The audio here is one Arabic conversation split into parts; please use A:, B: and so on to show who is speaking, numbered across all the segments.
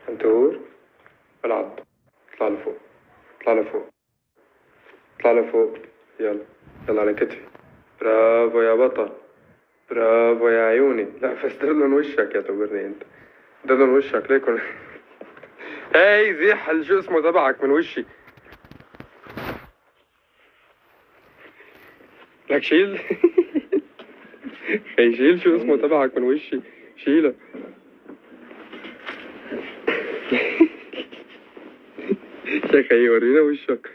A: عنتور العض. اطلع لفوق، اطلع لفوق، اطلع لفوق. يلا يلا على كتفي. برافو يا بطل، برافو يا عيوني. لا بس درلن وشك يا تبرني انت، درلن وشك ليكن. هاي زيح شو اسمه تبعك من وشي. لك شيل. هي شيل شو اسمه تبعك من وشي، شيله. يا خي ورينا وشك،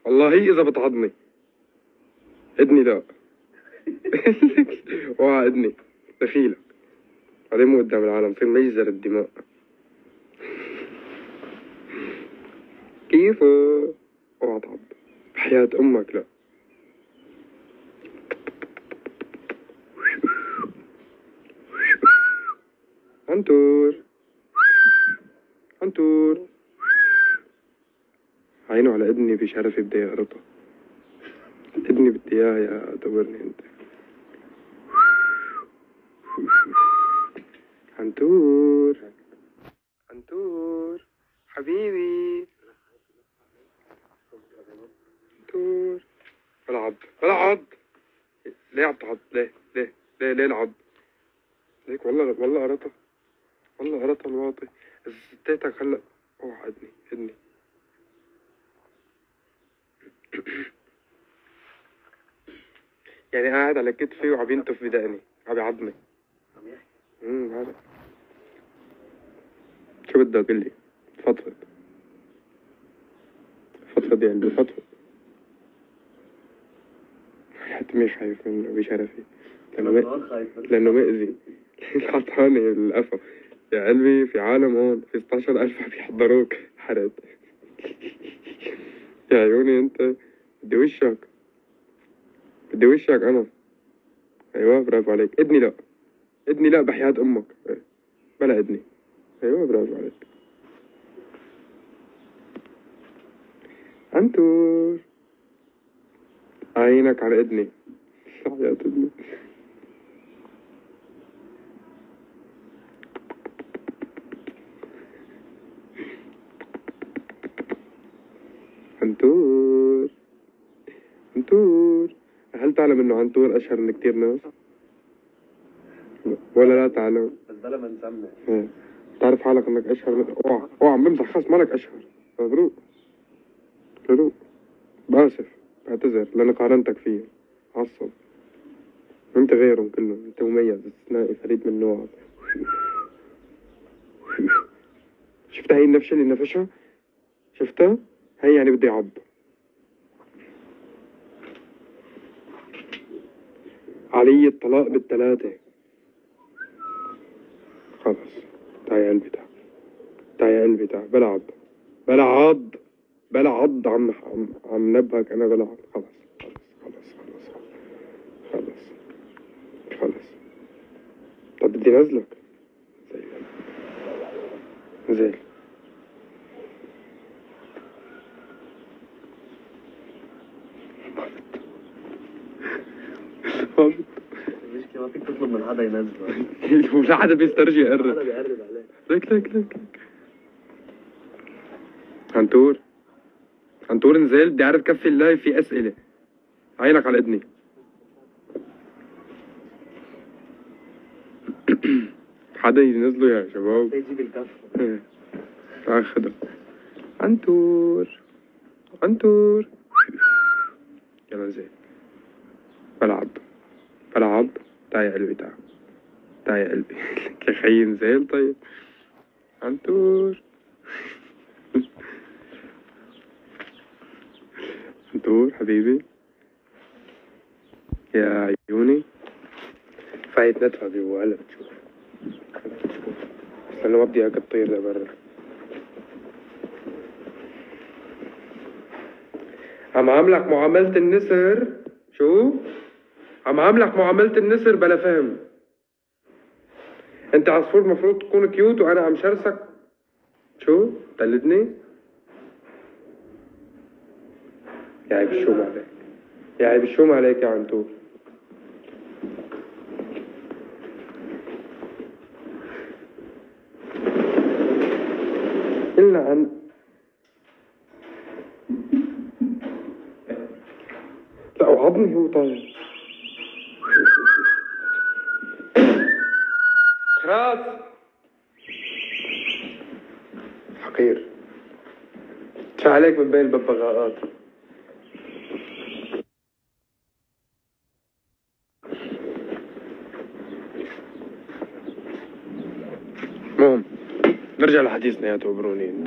A: والله اذا بتعضني. ادني لا. اوعى ادني، دخيلك بعدين مو قدام العالم في مجزر الدماء. كيفه؟ اوعى تعض بحياة امك لا. عنتور عنتور، عينه على اذني بشرفي بدي اقرطه. اذني بدي اياه يا دورني انت. عنتور عنتور حبيبي، عنتور. بلعب بلعب. ليه عم تعض؟ ليه العض؟ ليك والله والله قرطه، والله قرطه الواطي. اديتك هلا. اوعى اذني اذني. يعني قاعد على كتفي وعم ينتف بدقني، عم يعضني. هذا شو بدك قل لي؟ فضفض فضفض يا قلبي فضفض. حتى مش خايف منه بشرفي، لأنه مأذي. حطاني القفا يا قلبي. في عالم هون في 16,000 عم يحضروك حرد. يا عيوني انت، بدي وشك، بدي وشك انا. ايوه برافو عليك. ادني لا، ادني لا بحياة امك. بلا ادني. ايوه برافو عليك. عنتور، عينك على ادني. حياة ادني. عنتور عنتور، هل تعلم انه عنتور اشهر من كتير ناس؟ ولا لا تعلم؟
B: بس بلا ما نسمع.
A: تعرف حالك انك اشهر من. اوعى اوعى عم بمزح، خلص مالك اشهر. مبروك مبروك. باسف، بعتذر لاني قارنتك فيه. عصب. انت غيرهم كلهم، انت مميز استثنائي فريد من نوعك. شفتها هي النفشه اللي نفشها؟ شفتها؟ هي يعني بدي عض. علي الطلاق بالثلاثة. خلص تعال يا قلبي تعال، تعال يا قلبي تعال. بلا عض بلا عض بلا عض. عم نبهك انا بلا عض. خلص خلص خلص خلص خلص. طب بدي نزلك. زي
B: المشكلة ما فيك تطلب من حدا ينزله.
A: ولا حدا بيسترجي يقرب.
B: حدا بيقرب عليه.
A: لك عنتور عنتور نزل. بدي اعرف كفي اللايف في اسئلة. عينك على اذني. حدا ينزله يا شباب.
B: يجيب الكف.
A: تعال خدها. عنتور عنتور، يلا نزل. بلعب بلعب. تعال يا قلبي تعال، تعال يا قلبي. يا خيي نزل. طيب عنتور. عنتور حبيبي يا عيوني. فايت ندفع جوا هلا بتشوف، هلا بتشوف. بس لأنه ما بدي اياك تطير لبرا. عم عاملك معاملة النسر. شو؟ عم عاملك معاملة النسر بلا فهم. انت عصفور مفروض تكون كيوت وانا عم شرسك. شو؟ تقلدني؟ يا عيب الشوم عليك، يا عيب الشوم عليك يا عنتور. احكي لنا عن لا وعضني هو طاير. خلاص حقير ادفع عليك من بين الببغاءات. المهم نرجع لحديثنا يا توبرونين.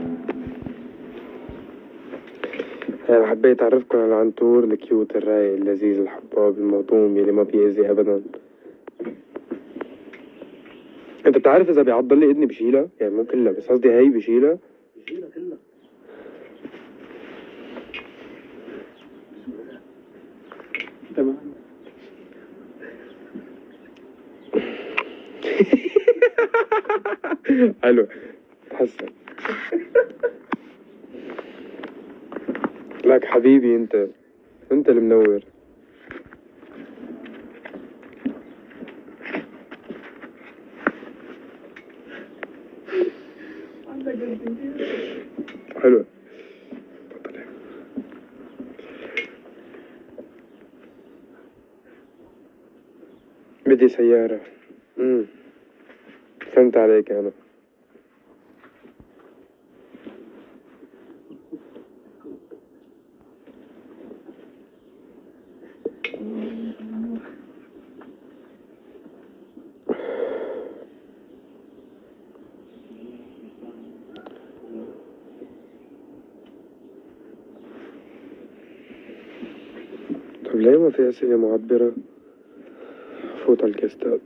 A: أنا حبيت أعرفكم على العنتور الكيوت الرايق اللذيذ الحباب المهضوم اللي ما بيأذي أبدا. أنت بتعرف إذا بيعضل لي إذني بشيلها؟ يعني مو كلها بس قصدي هي بشيلها؟
B: بشيلها كلها.
A: تمام. حلو تحسن. لك حبيبي انت المنور. حلو بدي سيارة. فهمت عليك أنا. طب ليه ما في أسئلة معبرة؟ فوت على الكاستات.